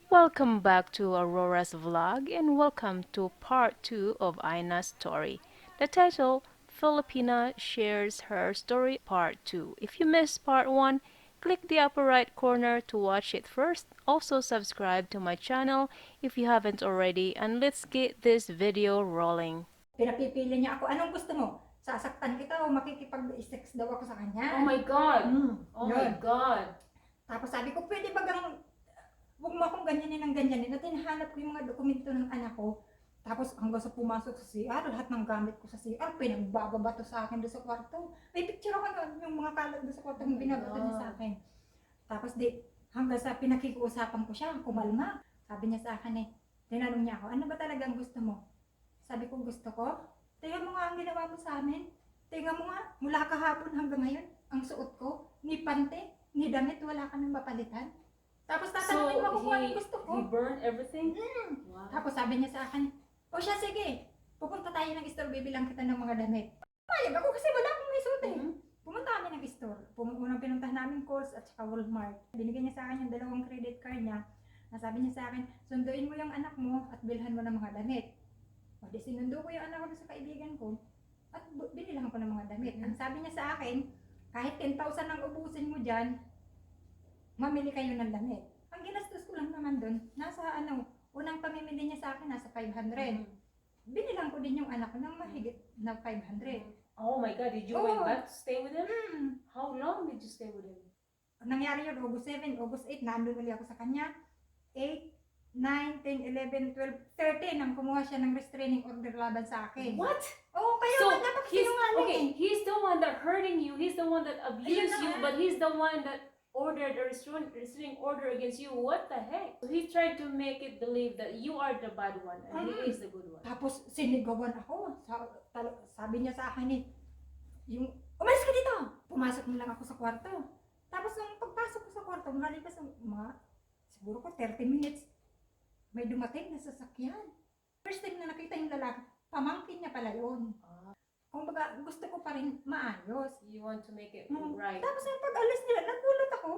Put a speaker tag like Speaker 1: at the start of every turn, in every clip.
Speaker 1: Welcome back to Aurora's vlog and welcome to part 2 of Ina's story. The title, Filipina Shares Her Story Part 2. If you missed part 1, click the upper right corner to watch it first. Also subscribe to my channel if you haven't already, and let's get this video rolling.
Speaker 2: Pinapipili niya ako, anong gusto mo? Sasaktan kita o makikipag-sex daw ako sa kanya?
Speaker 1: Oh my God! Oh
Speaker 2: yun.
Speaker 1: my God!
Speaker 2: Tapos sabi ko, pwede ba huwag mo akong ganyanin ng ganyanin. At hinahanap ko yung mga dokumento ng anak ko. Tapos hanggang sa pumasok sa CR, lahat ng gamit ko sa CR, pinagbababato sa akin doon sa kwarto. May picture ako na yung mga kalat doon sa kwarto yung binabato niya sa akin. Tapos hanggang sa pinakikiusapan ko siya, kumalma. Sabi niya sa akin tinanong niya ako, ano ba talagang gusto mo? Sabi ko, gusto ko? Tingnan mo nga ang ginawa mo sa amin. Tingnan mo nga, mula kahapon hanggang ngayon, ang suot ko, ni pante, ni damit, wala ka nang mapalitan. Tapos tatanungin mo ako kung anong gusto ko.
Speaker 1: He burned everything?
Speaker 2: Wow. Tapos sabi niya sa akin, o siya, sige, pupunta tayo ng store, bibilang kita ng mga damit. Mayag ako kasi wala akong may suot Pumunta kami ng store. Unang pinuntahan namin Kohl's at saka Walmart. Binigyan niya sa akin yung 2 credit card niya. Nasabi niya sa akin, sunduin mo yung anak mo at bilhan mo ng mga damit. O di sinundo ko yung anak ko sa kaibigan ko at binilang ko ng mga damit. Ang sabi niya sa akin, kahit 10,000 ang ubusin mo dyan, mamili kayo ng damit. Ang ginastos ko lang naman doon, nasa unang pamimili niya sa akin, nasa 500. Binilang ko din yung anak ko ng mahigit na 500.
Speaker 1: Oh my God, did you went back to stay with him? How long did you stay with him?
Speaker 2: Nangyari yun, August 7, August 8, nandun ulit ako sa kanya. 8, 9, 10, 11, 12, 13 nang kumuha siya ng restraining order laban sa akin.
Speaker 1: What?
Speaker 2: Oo, kaya
Speaker 1: So,
Speaker 2: he's
Speaker 1: the one that hurting you, he's the one that abused you, but he's the one that ordered a restraining order against you. What the heck? He tried to make it believe that you are the bad one and he is the good one.
Speaker 2: Tapos sinigawan ako. Sabi niya sa akin yung, umalis ka dito! Pumasok mo lang ako sa kwarto. Tapos nung pagpasok ko sa kwarto, malipas siguro ko 30 minutes, may dumating na sasakyan. First time na nakita yung lalaki, pamangkin niya pala yun. Kung baga, gusto ko pa rin maayos.
Speaker 1: You want to make it right.
Speaker 2: Tapos yung pag-alis nila, nagulat ako.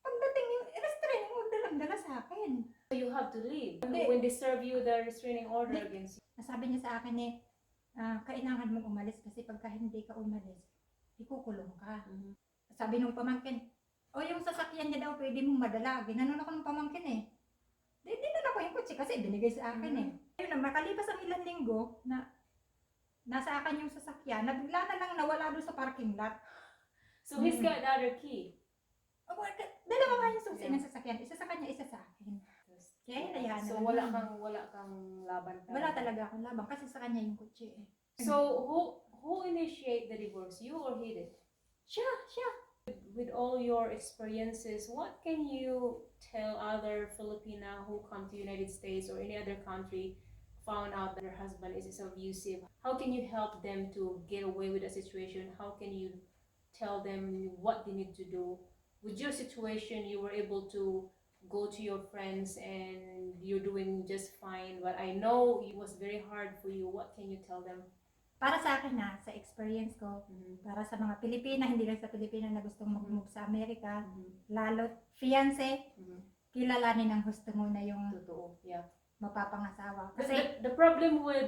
Speaker 2: Pagdating yung restraining order lang dala sa akin.
Speaker 1: So you have to leave when they serve you the restraining order against you.
Speaker 2: Nasabi niya sa akin kailangan mong umalis kasi pagka hindi ka umalis, ikukulong ka. Sabi nung pamangkin, yung sasakyan niya daw pwede mong madala. Ginanon ako ng pamangkin Dinala ko yung kotse kasi binigay sa akin Ayun na, makalipas ang ilang linggo na nasa akin yung sasakyan, bigla na lang nawala doon sa parking lot.
Speaker 1: So he's got the other key.
Speaker 2: Dalawa nga yung susi ng sasakyan. Isa sa kanya, isa sa akin. Kaya hinayaan
Speaker 1: So wala kang laban.
Speaker 2: Wala talaga akong laban kasi sa kanya yung kotse
Speaker 1: So who initiate the divorce? You or he did?
Speaker 2: Siya.
Speaker 1: With all your experiences, what can you tell other Filipina who come to United States or any other country found out that their husband is abusive? How can you help them to get away with the situation? How can you tell them what they need to do? With your situation, you were able to go to your friends and you're doing just fine, but I know it was very hard for you. What can you tell them?
Speaker 2: Para sa akin sa experience ko, para sa mga Pilipina, hindi lang sa Pilipina na gustong mag-move sa Amerika, lalo't fiancé, kilalanin ang gusto mo na yung
Speaker 1: totoo,
Speaker 2: mapapangasawa. Kasi
Speaker 1: the problem with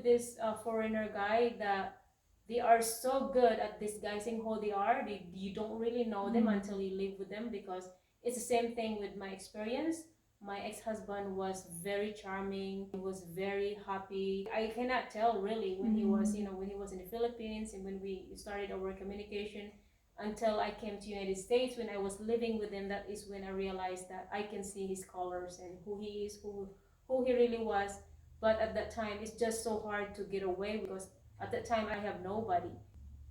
Speaker 1: this foreigner guy that they are so good at disguising who they are. You don't really know them until you live with them, because it's the same thing with my experience. My ex-husband was very charming. He was very happy. I cannot tell really when he was, when he was in the Philippines and when we started our communication until I came to United States. When I was living with him, that is when I realized that I can see his colors and who he is, who he really was. But at that time, it's just so hard to get away because at that time I have nobody.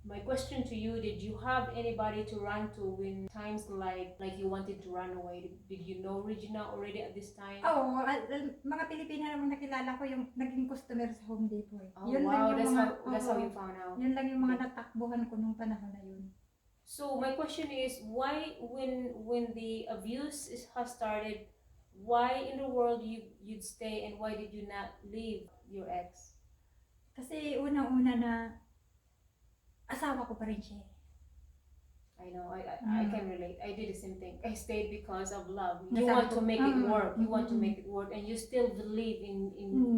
Speaker 1: My question to you, did you have anybody to run to when times like you wanted to run away? Did you know Regina already at this time?
Speaker 2: mga Pilipina naman nakilala ko yung naging customer sa Home Depot.
Speaker 1: Yun wow, lang yung that's how you found out.
Speaker 2: Yun lang yung mga natakbuhan ko nung panahon na yun.
Speaker 1: So my question is, why when the abuse has started, why in the world you'd stay and why did you not leave your ex?
Speaker 2: Kasi unang-una na asawa ko pa rin siya.
Speaker 1: I know, I can relate. I did the same thing. I stayed because of love. You
Speaker 2: Nasabi
Speaker 1: want
Speaker 2: ko,
Speaker 1: to make it work. You want to
Speaker 2: mm.
Speaker 1: make it work, and you still believe in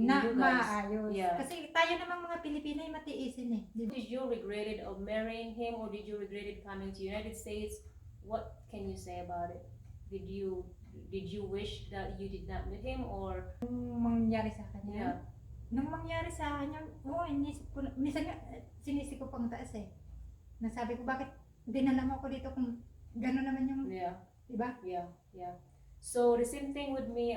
Speaker 2: Na
Speaker 1: you guys.
Speaker 2: maayos.
Speaker 1: Yeah.
Speaker 2: Kasi tayo namang mga Pilipino ay matiisin eh. Di ba?
Speaker 1: Did you regret it of marrying him, or did you regret it coming to United States? What can you say about it? Did you wish that you did not meet him, or
Speaker 2: Nung mangyari sa kanya.
Speaker 1: yeah?
Speaker 2: Nung mangyari sa kanya, oo, inisip ko, minsan nga, sinisip ko pang taas eh. Nasabi ko, bakit dinala mo ako dito kung gano'n naman yung,
Speaker 1: Yeah.
Speaker 2: diba?
Speaker 1: Yeah. So the same thing with me.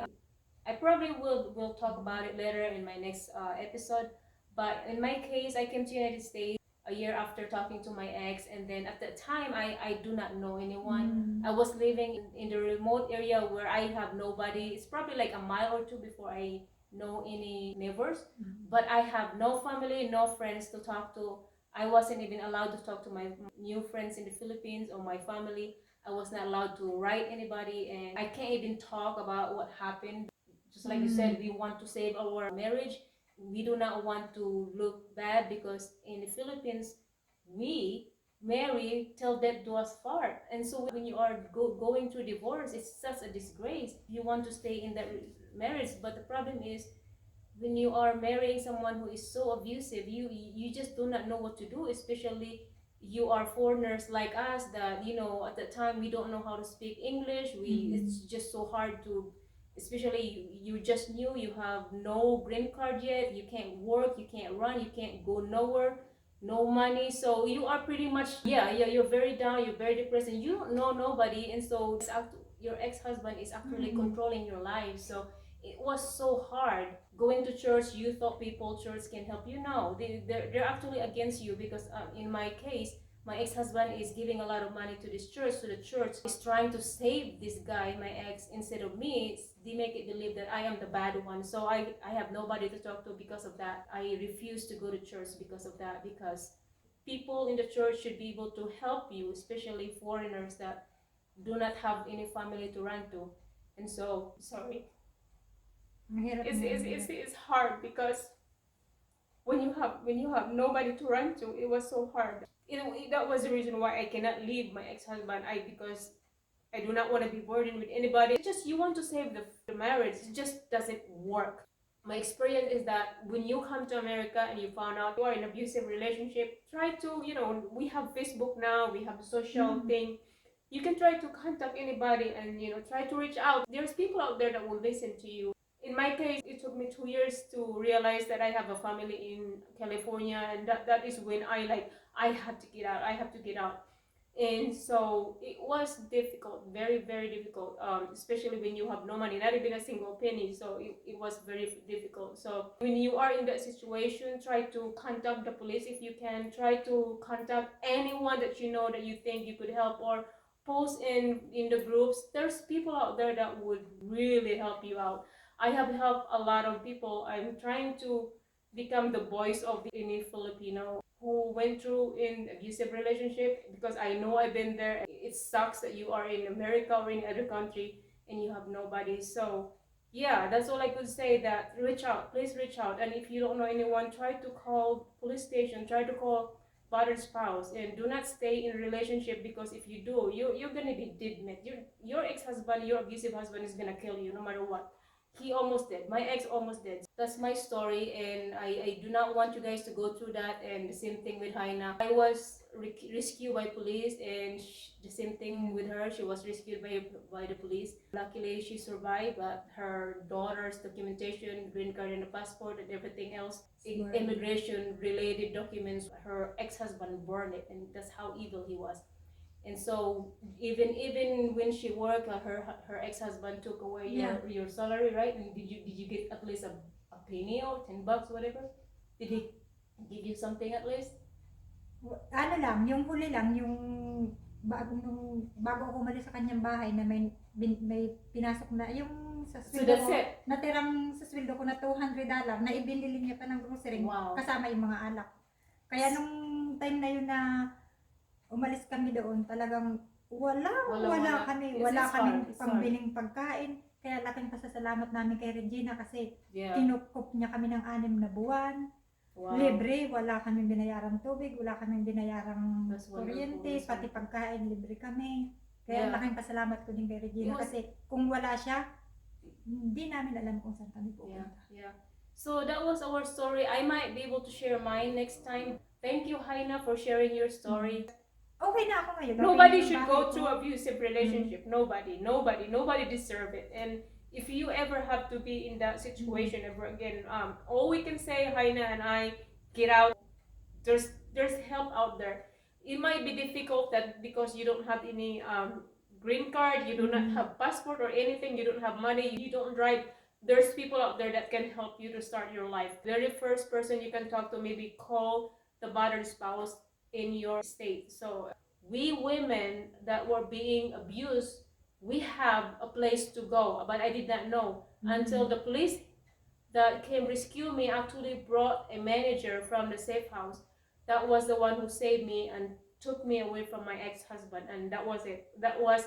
Speaker 1: I probably will talk about it later in my next episode. But in my case, I came to United States a year after talking to my ex, and then at that time, I do not know anyone. I was living in the remote area where I have nobody. It's probably like a mile or two before I know any neighbors. But I have no family, no friends to talk to. I wasn't even allowed to talk to my new friends in the Philippines or my family. I was not allowed to write anybody, and I can't even talk about what happened. Just like you said, we want to save our marriage. We do not want to look bad, because in the Philippines, we marry till death do us part. And so when you are going through divorce, it's such a disgrace. You want to stay in that marriage, but the problem is, when you are marrying someone who is so abusive, you just do not know what to do, especially you are foreigners like us, that at the time we don't know how to speak English. It's just so hard to, especially you just new, you have no green card yet, you can't work, you can't run, you can't go nowhere, no money, so you are pretty much, you're very down, you're very depressed, and you don't know nobody. And so your ex-husband is actually controlling your life. So it was so hard going to church. You thought church can help you. No, they're actually against you, because in my case, my ex-husband is giving a lot of money to this church, so the church is trying to save this guy, my ex, instead of me. They make it believe that I am the bad one, so I have nobody to talk to. Because of that, I refuse to go to church because of that, because people in the church should be able to help you, especially foreigners that do not have any family to run to. And so, sorry, it's hard, because when you have nobody to run to, it was so hard. That was the reason why I cannot leave my ex-husband. Because I do not want to be burdened with anybody. It's just you want to save the marriage. It just doesn't work. My experience is that when you come to America and you found out you are in an abusive relationship, try to, we have Facebook now, we have the social thing. You can try to contact anybody and, try to reach out. There's people out there that will listen to you. In my case, it took me 2 years to realize that I have a family in California, and that is when I had to get out. I have to get out. And so it was difficult, very, very difficult, especially when you have no money, not even a single penny. So it was very difficult. So when you are in that situation, try to contact the police if you can. Try to contact anyone that you know that you think you could help, or post in the groups. There's people out there that would really help you out. I have helped a lot of people. I'm trying to become the voice of any Filipino who went through an abusive relationship, because I know I've been there. It sucks that you are in America or in other country and you have nobody. So yeah, that's all I could say. That reach out, please reach out. And if you don't know anyone, try to call police station, try to call battered spouse, and do not stay in a relationship, because if you do, you're gonna be dead. Your ex-husband, your abusive husband, is gonna kill you no matter what. He almost dead. My ex almost dead. That's my story, and I do not want you guys to go through that. And the same thing with Haina. I was rescued by police, and the same thing with her. She was rescued by the police. Luckily, she survived, but her daughter's documentation, green card and the passport and everything else, immigration related documents, her ex-husband burned it, and that's how evil he was. And so even when she worked, her ex-husband took away your salary, right? And did you get at least a penny or $10, whatever? Did he give you something at least?
Speaker 2: Ano lang, yung huli lang, yung bago ako umalis sa kanyang bahay na may pinasok na, yung sa
Speaker 1: So
Speaker 2: sweldo
Speaker 1: that's
Speaker 2: ko,
Speaker 1: it.
Speaker 2: natirang sa sweldo ko na $200 na ibinili niya pa ng grocery,
Speaker 1: Wow.
Speaker 2: kasama yung mga alak. Kaya nung time na yun na umalis kami doon, talagang wala kami, wala kaming pambiling pagkain. Kaya laking pasasalamat namin kay Regina kasi kinukop niya kami ng 6 na buwan.
Speaker 1: Wow.
Speaker 2: Libre, wala kaming binayarang tubig, wala kaming binayarang
Speaker 1: That's wonderful.
Speaker 2: kuryente,
Speaker 1: That's
Speaker 2: pati
Speaker 1: wonderful.
Speaker 2: pagkain, libre kami. Kaya
Speaker 1: Yeah.
Speaker 2: laking pasalamat ko din kay Regina
Speaker 1: It was-
Speaker 2: kasi kung wala siya, hindi namin alam kung saan kami
Speaker 1: Yeah,
Speaker 2: pupunta.
Speaker 1: yeah. So that was our story. I might be able to share mine next time. Thank you, Haina, for sharing your story.
Speaker 2: Okay na ako ngayon.
Speaker 1: Nobody
Speaker 2: Okay na yung
Speaker 1: should
Speaker 2: bahay
Speaker 1: go
Speaker 2: ko.
Speaker 1: through abusive relationship. Nobody deserve it. And if you ever have to be in that situation ever again, all we can say, Haina and I, get out. There's help out there. It might be difficult that because you don't have any green card, you do not have passport or anything, you don't have money, you don't drive. There's people out there that can help you to start your life. Very first person you can talk to, maybe call the battered spouse in your state. So we women that were being abused, we have a place to go. But I did not know until the police that came rescue me actually brought a manager from the safe house. That was the one who saved me and took me away from my ex-husband, and that was it. That was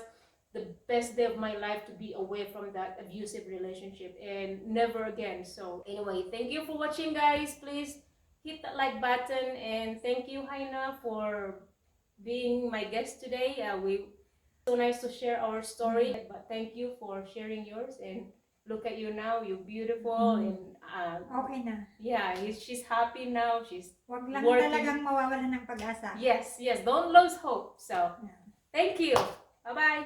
Speaker 1: the best day of my life, to be away from that abusive relationship and never again. So anyway, thank you for watching, guys. Please hit that like button, and thank you, Haina, for being my guest today. We so nice to share our story, but thank you for sharing yours. And look at you now, you're beautiful, and
Speaker 2: Okay na.
Speaker 1: yeah, she's happy now. She's
Speaker 2: Wag lang
Speaker 1: working.
Speaker 2: talagang mawawalan ng pag-asa.
Speaker 1: Yes, don't lose hope. So
Speaker 2: Yeah.
Speaker 1: thank you. Bye bye.